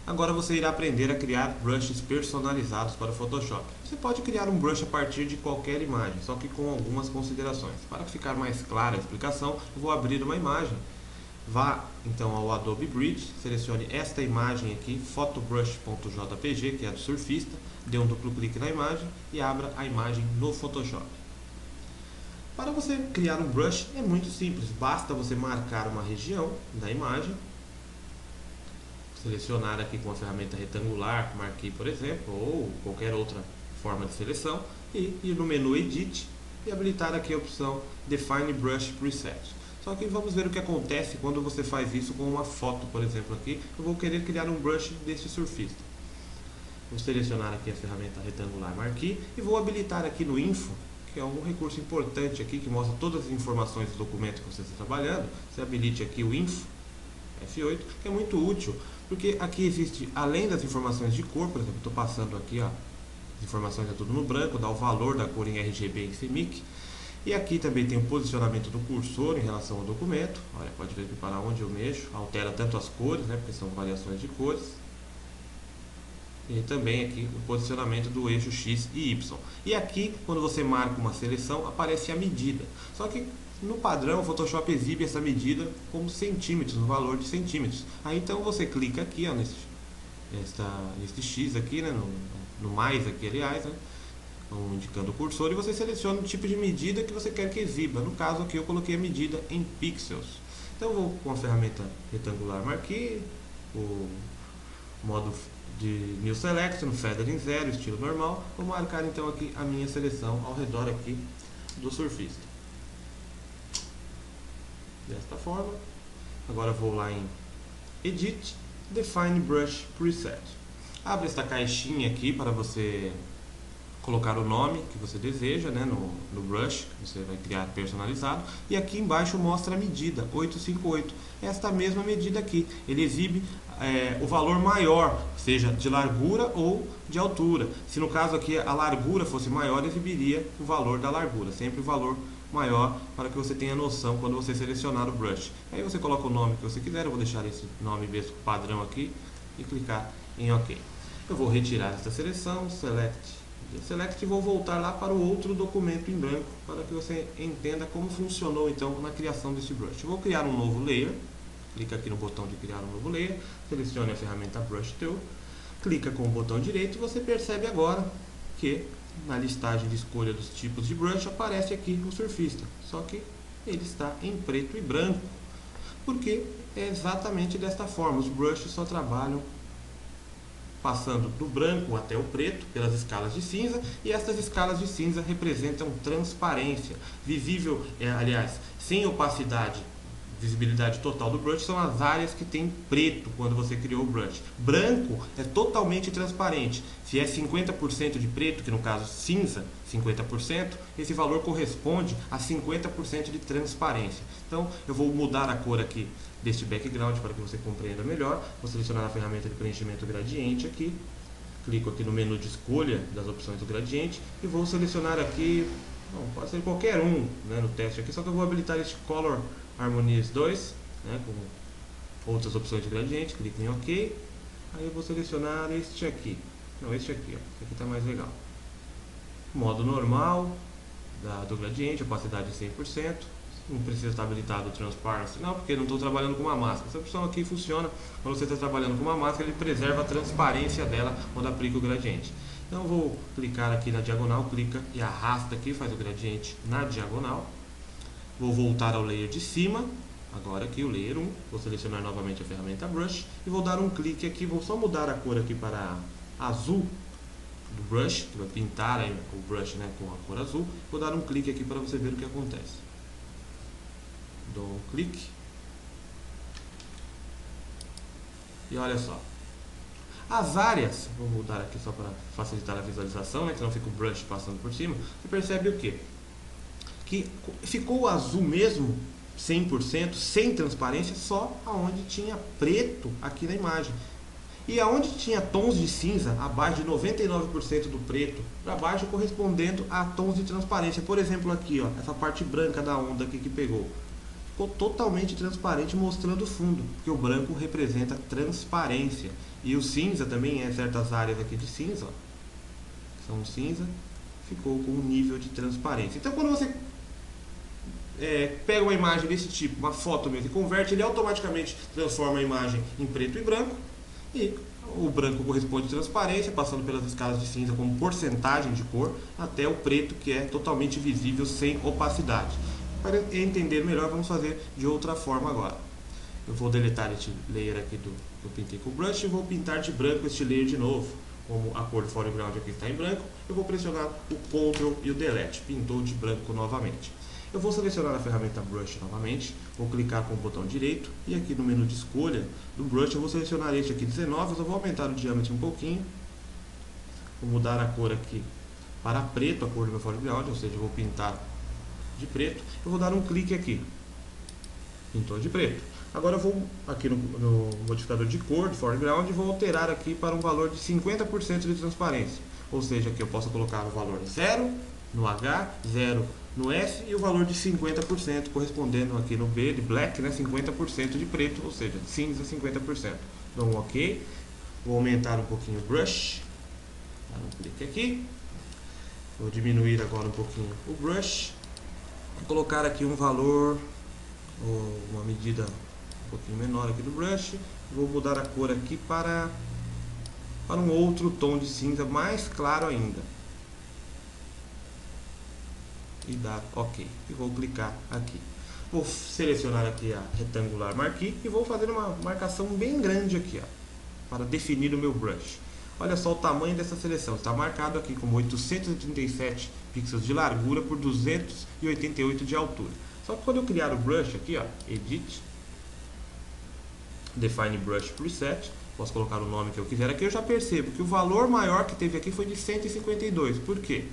Agora você irá aprender a criar brushes personalizados para o Photoshop. Você pode criar um brush a partir de qualquer imagem, só que com algumas considerações. Para ficar mais clara a explicação, eu vou abrir uma imagem. Vá então ao Adobe Bridge, selecione esta imagem aqui, photobrush.jpg, que é a do surfista, dê um duplo clique na imagem e abra a imagem no Photoshop. Para você criar um brush é muito simples, basta você marcar uma região da imagem, selecionar aqui com a ferramenta retangular, marquei por exemplo, ou qualquer outra forma de seleção, e ir no menu Edit e habilitar aqui a opção Define Brush Preset. Só que vamos ver o que acontece quando você faz isso com uma foto, por exemplo aqui. Eu vou querer criar um brush desse surfista. Vou selecionar aqui a ferramenta retangular Marquee e vou habilitar aqui no Info, que é um recurso importante aqui que mostra todas as informações do documento que você está trabalhando. Você habilite aqui o Info, F8, que é muito útil, porque aqui existe, além das informações de cor, por exemplo, estou passando aqui, ó, as informações é tudo no branco, dá o valor da cor em RGB e CMYK. E aqui também tem o posicionamento do cursor em relação ao documento. Olha, pode ver que para onde eu mexo, altera tanto as cores, né, porque são variações de cores. E também aqui o posicionamento do eixo X e Y. E aqui, quando você marca uma seleção, aparece a medida. Só que no padrão, o Photoshop exibe essa medida como centímetros, no valor de centímetros. Aí então você clica aqui, ó, nesse X aqui, né, no mais aqui, aliás, né, indicando o cursor, e você seleciona o tipo de medida que você quer que exiba. No caso aqui eu coloquei a medida em pixels. Então eu vou com a ferramenta retangular Marquee, o modo de New Select, no Feather 0, estilo normal. Vou marcar então aqui a minha seleção ao redor aqui do surfista. Desta forma. Agora vou lá em Edit, Define Brush Preset. Abre esta caixinha aqui para você colocar o nome que você deseja, né, no brush que você vai criar personalizado, e aqui embaixo mostra a medida 858, esta mesma medida aqui. Ele exibe o valor maior, seja de largura ou de altura. Se no caso aqui a largura fosse maior, exibiria o valor da largura, sempre o valor maior, para que você tenha noção quando você selecionar o brush. Aí você coloca o nome que você quiser, eu vou deixar esse nome mesmo padrão aqui e clicar em OK. Eu vou retirar essa seleção, Select e vou voltar lá para o outro documento em branco para que você entenda como funcionou então na criação desse brush. Eu vou criar um novo layer, clica aqui no botão de criar um novo layer, selecione a ferramenta Brush Tool, clica com o botão direito e você percebe agora que na listagem de escolha dos tipos de brush aparece aqui o surfista, só que ele está em preto e branco, porque é exatamente desta forma, os brushes só trabalham passando do branco até o preto, pelas escalas de cinza, e estas escalas de cinza representam transparência, visível, aliás, sem opacidade, visibilidade total do brush, são as áreas que tem preto quando você criou o brush. Branco é totalmente transparente, se é 50% de preto, que no caso cinza, 50%, esse valor corresponde a 50% de transparência. Então eu vou mudar a cor aqui deste background para que você compreenda melhor. Vou selecionar a ferramenta de preenchimento gradiente aqui, clico aqui no menu de escolha das opções do gradiente e vou selecionar aqui, pode ser qualquer um, né, no teste aqui, só que eu vou habilitar este Color Harmonies 2, né, com outras opções de gradiente, clico em OK, aí eu vou selecionar este aqui, este aqui está mais legal. Modo normal do gradiente, opacidade 100%, não precisa estar habilitado o Transparency, não, porque não estou trabalhando com uma máscara. Essa opção aqui funciona quando você está trabalhando com uma máscara, ele preserva a transparência dela quando aplica o gradiente. Então eu vou clicar aqui na diagonal, clica e arrasta aqui, faz o gradiente na diagonal. Vou voltar ao layer de cima, agora aqui o layer 1, vou selecionar novamente a ferramenta Brush e vou dar um clique aqui, vou só mudar a cor aqui para azul do brush, que vai pintar aí o brush, né, com a cor azul. Vou dar um clique aqui para você ver o que acontece. Dou um clique e olha só, as áreas, vou mudar aqui só para facilitar a visualização, né, que não fica o brush passando por cima. Você percebe o que? Que ficou azul mesmo, 100%, sem transparência, só aonde tinha preto aqui na imagem. E aonde tinha tons de cinza, abaixo de 99% do preto, para baixo correspondendo a tons de transparência. Por exemplo aqui, ó, essa parte branca da onda aqui que pegou. ficou totalmente transparente, mostrando o fundo, porque o branco representa transparência. E o cinza também, certas áreas aqui de cinza, ó, são cinza, ficou com um nível de transparência. Então quando você pega uma imagem desse tipo, uma foto mesmo, e converte, ele automaticamente transforma a imagem em preto e branco, e o branco corresponde à transparência, passando pelas escalas de cinza como porcentagem de cor, até o preto, que é totalmente visível, sem opacidade. Para entender melhor, vamos fazer de outra forma agora. Eu vou deletar este layer aqui que eu pintei com o brush e vou pintar de branco este layer de novo. Como a cor do foreground aqui está em branco, eu vou pressionar o Ctrl e o Delete, pintou de branco novamente. Eu vou selecionar a ferramenta Brush novamente, vou clicar com o botão direito e aqui no menu de escolha do Brush eu vou selecionar este aqui 19, eu só vou aumentar o diâmetro um pouquinho, vou mudar a cor aqui para preto, a cor do meu foreground, ou seja, eu vou pintar de preto, eu vou dar um clique aqui, pintou de preto. Agora eu vou aqui no modificador de cor, de foreground, e vou alterar aqui para um valor de 50% de transparência. Ou seja, aqui eu posso colocar o valor 0 no H, 0 no S e o valor de 50%, correspondendo aqui no B de black, né, 50% de preto, ou seja, cinza 50%. Dou um OK, vou aumentar um pouquinho o brush, dar um clique aqui, vou diminuir agora um pouquinho o brush, vou colocar aqui um valor, ou uma medida um pouquinho menor aqui do brush, vou mudar a cor aqui para um outro tom de cinza mais claro ainda e dar OK, e vou clicar aqui, vou selecionar aqui a retangular marquee e vou fazer uma marcação bem grande aqui, ó, para definir o meu brush. Olha só o tamanho dessa seleção, está marcado aqui como 837 pixels de largura por 288 de altura. Só que quando eu criar o brush aqui, ó, Edit, Define Brush Preset, posso colocar o nome que eu quiser aqui, eu já percebo que o valor maior que teve aqui foi de 152. Por quê?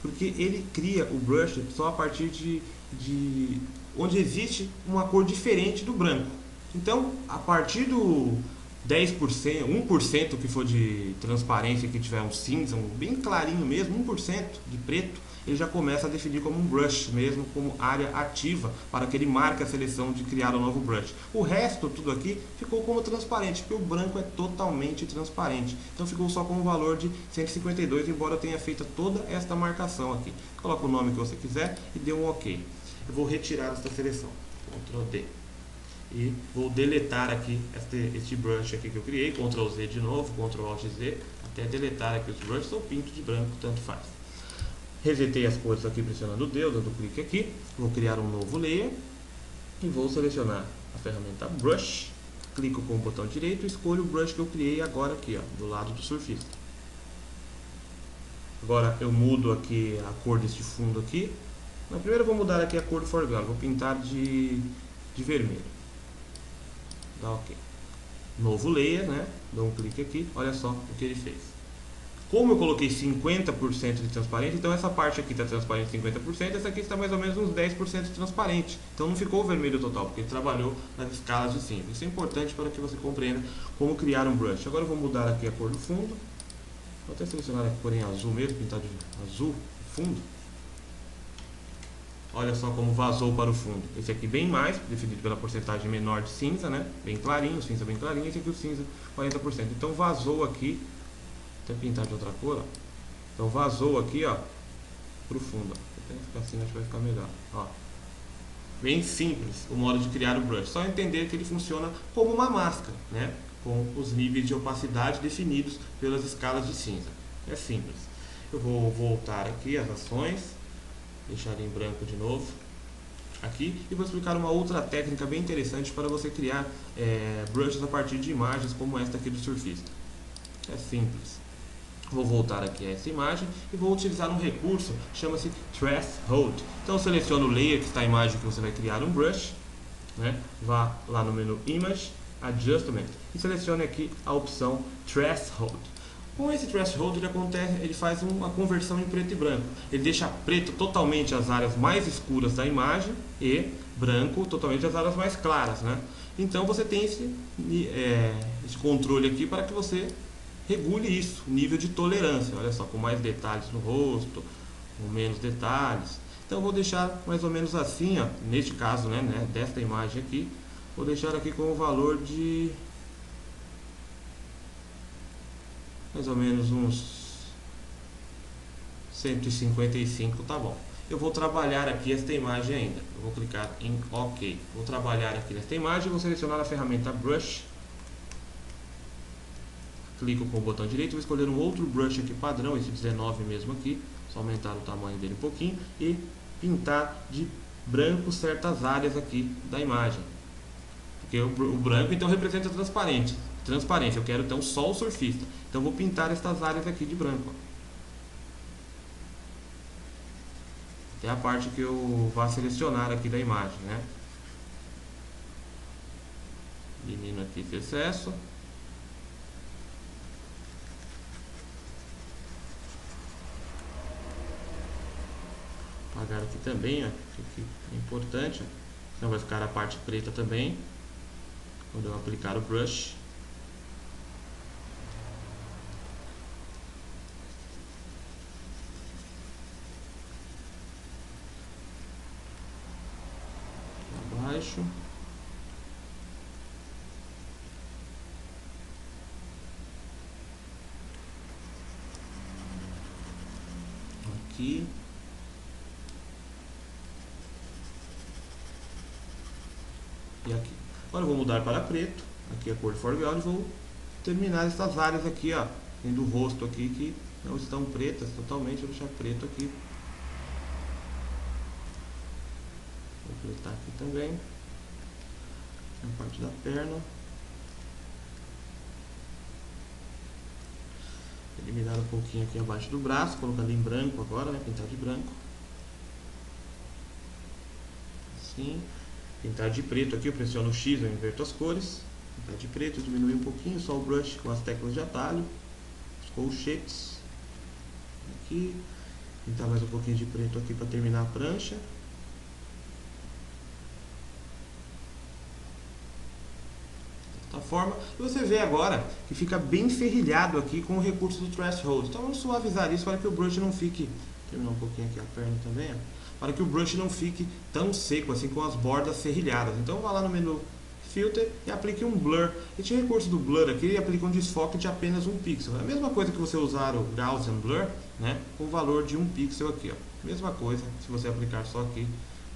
Porque ele cria o brush só a partir de onde existe uma cor diferente do branco. Então, a partir do 10%, 1% que for de transparência, que tiver um cinza, um bem clarinho mesmo, 1% de preto, ele já começa a definir como um brush mesmo, como área ativa, para que ele marque a seleção de criar um novo brush. O resto, tudo aqui, ficou como transparente, porque o branco é totalmente transparente. Então ficou só com o valor de 152, embora eu tenha feito toda esta marcação aqui. Coloca o nome que você quiser e dê um OK. Eu vou retirar esta seleção, Ctrl D. E vou deletar aqui este brush aqui que eu criei, Ctrl Z de novo, Ctrl Alt Z, até deletar aqui os brushes, ou pinto de branco, tanto faz. Resetei as cores aqui pressionando o dedo, dando clique aqui, vou criar um novo layer e vou selecionar a ferramenta Brush, clico com o botão direito e escolho o brush que eu criei agora aqui, ó, do lado do surfista. Agora eu mudo aqui a cor deste fundo aqui. Não, primeiro eu vou mudar aqui a cor do foreground, vou pintar de vermelho. Dá OK. Novo layer, né? Dou um clique aqui, olha só o que ele fez. Como eu coloquei 50% de transparência, então essa parte aqui está transparente 50%, essa aqui está mais ou menos uns 10% transparente. Então não ficou vermelho total, porque ele trabalhou nas escalas de cinza. Isso é importante para que você compreenda como criar um brush. Agora eu vou mudar aqui a cor do fundo. Vou até selecionar a cor em azul mesmo, pintar de azul o fundo. Olha só como vazou para o fundo. Esse aqui bem mais, definido pela porcentagem menor de cinza, né? Bem clarinho, cinza bem clarinho. Esse aqui o cinza 40%. Então vazou aqui. Até pintar de outra cor, ó. Então vazou aqui, ó, pro fundo, ó. Até ficar assim, acho que vai ficar melhor, ó. Bem simples o modo de criar o brush, só entender que ele funciona como uma máscara, né, com os níveis de opacidade definidos pelas escalas de cinza. É simples. Eu vou voltar aqui as ações, deixar em branco de novo aqui, e vou explicar uma outra técnica bem interessante para você criar brushes a partir de imagens como esta aqui do surfista. É simples. Vou voltar aqui a essa imagem e vou utilizar um recurso, chama-se Threshold. Então seleciono o layer que está a imagem que você vai criar um brush, né? Vá lá no menu Image, Adjustment e selecione aqui a opção Threshold. Com esse Threshold ele faz uma conversão em preto e branco. Ele deixa preto totalmente as áreas mais escuras da imagem e branco totalmente as áreas mais claras, né? Então você tem esse controle aqui para que você regule isso, nível de tolerância. Olha só, com mais detalhes no rosto, com menos detalhes. Então eu vou deixar mais ou menos assim, ó, neste caso, né, desta imagem aqui, vou deixar aqui com o valor de mais ou menos uns 155, tá bom. Eu vou trabalhar aqui esta imagem ainda. Eu vou clicar em OK. Vou trabalhar aqui nesta imagem, vou selecionar a ferramenta Brush. Clico com o botão direito, vou escolher um outro brush aqui padrão, esse 19 mesmo aqui, só aumentar o tamanho dele um pouquinho e pintar de branco certas áreas aqui da imagem. Porque o branco então representa transparência. Eu quero então só o surfista. Então vou pintar estas áreas aqui de branco. Até a parte que eu vá selecionar aqui da imagem, né? Elimino aqui esse excesso. Apagar aqui também, ó, que é importante, ó. Senão vai ficar a parte preta também quando eu aplicar o brush. Abaixo. Aqui. E aqui. Agora eu vou mudar para preto. Aqui a cor de foreground. Vou terminar essas áreas aqui, ó, do rosto aqui que não estão pretas totalmente. Vou deixar preto aqui. Vou completar aqui também. A parte da perna. Eliminar um pouquinho aqui abaixo do braço, colocando em branco agora, né? Pintar de branco. Assim. Pintar de preto aqui, eu pressiono o X, eu inverto as cores. Pintar de preto, diminuir um pouquinho, só o brush com as teclas de atalho. Os colchetes. Aqui. Pintar mais um pouquinho de preto aqui para terminar a prancha. Desta forma. E você vê agora que fica bem ferrilhado aqui com o recurso do threshold. Então vamos suavizar isso para que o brush não fique... Terminar um pouquinho aqui a perna também, ó, para que o brush não fique tão seco assim com as bordas serrilhadas. Então vá lá no menu Filter e aplique um Blur. Este recurso do Blur aqui, ele aplica um desfoque de apenas 1 pixel. É a mesma coisa que você usar o Gaussian Blur, né, com o valor de 1 pixel aqui, ó. Mesma coisa se você aplicar só aqui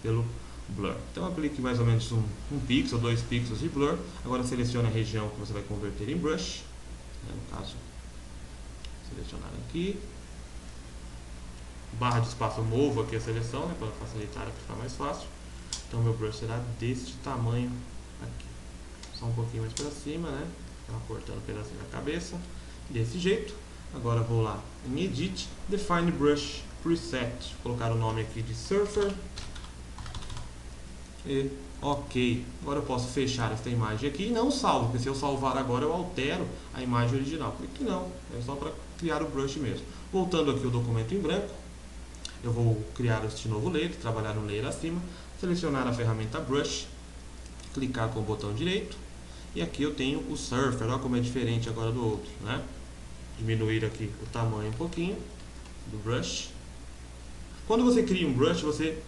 pelo Blur. Então aplique mais ou menos 1 pixel, 2 pixels de Blur. Agora selecione a região que você vai converter em Brush, né, no caso, selecionar aqui. Barra de espaço movo aqui a seleção, né, para facilitar, para ficar mais fácil. Então meu brush será deste tamanho aqui, só um pouquinho mais para cima, né, cortando um pedacinho da cabeça, desse jeito. Agora vou lá em Edit, Define Brush Preset, vou colocar o nome aqui de Surfer e OK. Agora eu posso fechar esta imagem aqui e não salvo, porque se eu salvar agora eu altero a imagem original. Por que não? É só para criar o brush mesmo. Voltando aqui o documento em branco, eu vou criar este novo layer, trabalhar no layer acima, selecionar a ferramenta Brush, clicar com o botão direito, e aqui eu tenho o Surfer, olha como é diferente agora do outro, né? Diminuir aqui o tamanho um pouquinho do brush. Quando você cria um brush, você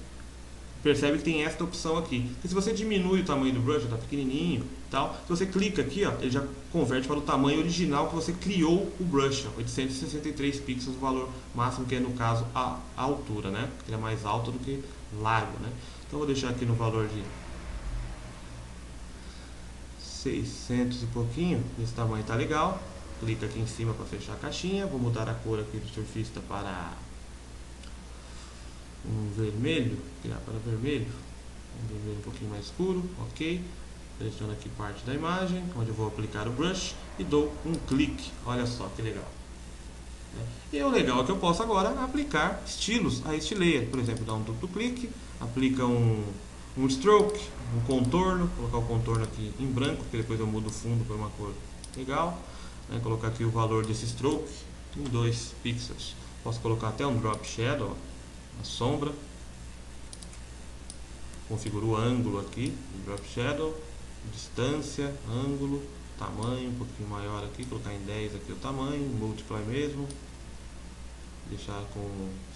percebe que tem esta opção aqui. Porque se você diminui o tamanho do brush, está pequenininho e tal, se você clica aqui, ó, ele já converte para o tamanho original que você criou o brush, ó, 863 pixels, o valor máximo, que é no caso a altura, né? Ele é mais alto do que largo, né? Então eu vou deixar aqui no valor de 600 e pouquinho, esse tamanho tá legal. Clica aqui em cima para fechar a caixinha, vou mudar a cor aqui do surfista para um vermelho, criar para vermelho, um vermelho um pouquinho mais escuro, ok. Seleciono aqui parte da imagem, onde eu vou aplicar o brush e dou um clique, olha só que legal. E o legal é que eu posso agora aplicar estilos a este layer, por exemplo, dar um duplo clique, aplica um stroke, um contorno, colocar o contorno aqui em branco, porque depois eu mudo o fundo para uma cor legal, né? Colocar aqui o valor desse stroke em 2 pixels, posso colocar até um drop shadow, a sombra, configuro o ângulo aqui, drop shadow, distância, ângulo, tamanho um pouquinho maior aqui, colocar em 10 aqui o tamanho, multiply mesmo, deixar com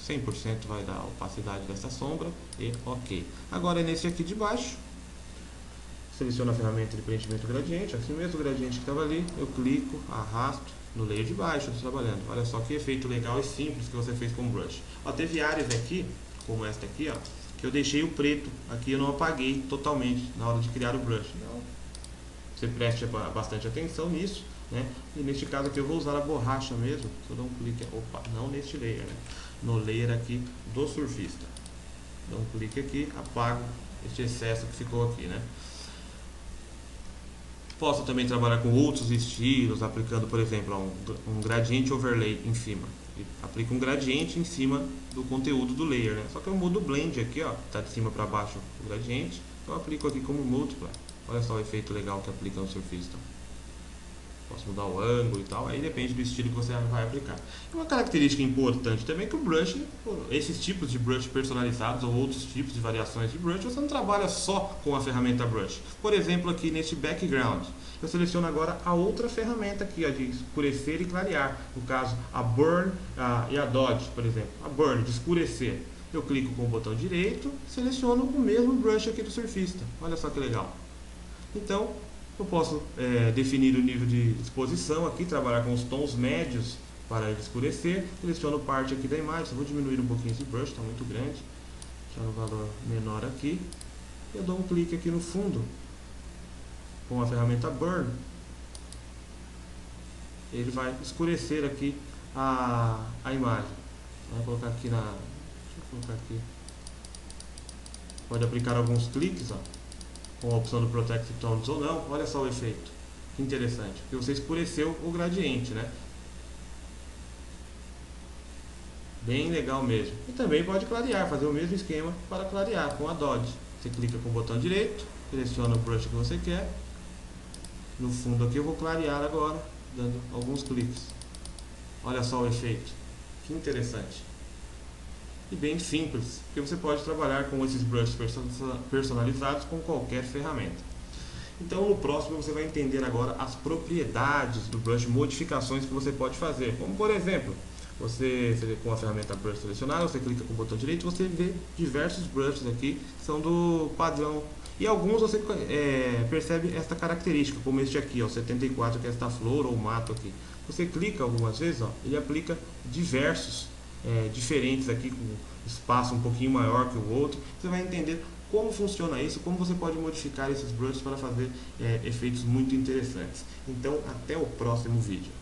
100% vai dar a opacidade dessa sombra e ok. Agora nesse aqui de baixo, seleciono a ferramenta de preenchimento gradiente, assim mesmo o gradiente que estava ali, eu clico, arrasto no layer de baixo, estou trabalhando. Olha só que efeito legal e simples que você fez com o brush. Ó, teve áreas aqui, como esta aqui, ó, que eu deixei o preto aqui, eu não apaguei totalmente na hora de criar o brush. Então, você preste bastante atenção nisso, né? E neste caso aqui eu vou usar a borracha mesmo. Se eu dar um clique, opa, não neste layer, né? No layer aqui do surfista. Dá um clique aqui, apago este excesso que ficou aqui, né? Posso também trabalhar com outros estilos, aplicando, por exemplo, um gradiente overlay em cima. E aplico um gradiente em cima do conteúdo do layer, né? Só que eu mudo o blend aqui, ó, tá de cima para baixo o gradiente, então eu aplico aqui como multiply. Olha só o efeito legal que aplica no surfista. Posso mudar o ângulo e tal, aí depende do estilo que você vai aplicar. Uma característica importante também é que o brush, esses tipos de brush personalizados ou outros tipos de variações de brush, você não trabalha só com a ferramenta brush. Por exemplo, aqui neste background, eu seleciono agora a outra ferramenta aqui, a de escurecer e clarear. No caso, a burn e a dodge, por exemplo. A burn, de escurecer. Eu clico com o botão direito, seleciono o mesmo brush aqui do surfista. Olha só que legal. Então, eu posso definir o nível de exposição aqui, trabalhar com os tons médios para escurecer. Seleciono parte aqui da imagem, só vou diminuir um pouquinho esse brush, está muito grande. Deixar no valor menor aqui. Eu dou um clique aqui no fundo com a ferramenta Burn. Ele vai escurecer aqui a imagem. Vou colocar aqui na... Deixa eu colocar aqui. Pode aplicar alguns cliques, ó, com a opção do Protect Tones ou não. Olha só o efeito, que interessante, porque você escureceu o gradiente, né? Bem legal mesmo. E também pode clarear, fazer o mesmo esquema para clarear com a Dodge. Você clica com o botão direito, seleciona o brush que você quer. No fundo aqui eu vou clarear agora, dando alguns cliques. Olha só o efeito, que interessante. E bem simples, porque você pode trabalhar com esses brushes personalizados com qualquer ferramenta. Então no próximo você vai entender agora as propriedades do brush, modificações que você pode fazer, como por exemplo, você com a ferramenta brush selecionada, você clica com o botão direito, você vê diversos brushes aqui que são do padrão, e alguns você percebe esta característica, como este aqui, ó, 74, que é esta flor ou mato aqui. Você clica algumas vezes, ó, ele aplica diversos diferentes aqui, com espaço um pouquinho maior que o outro. Você vai entender como funciona isso, como você pode modificar esses brushes para fazer efeitos muito interessantes. Então, até o próximo vídeo.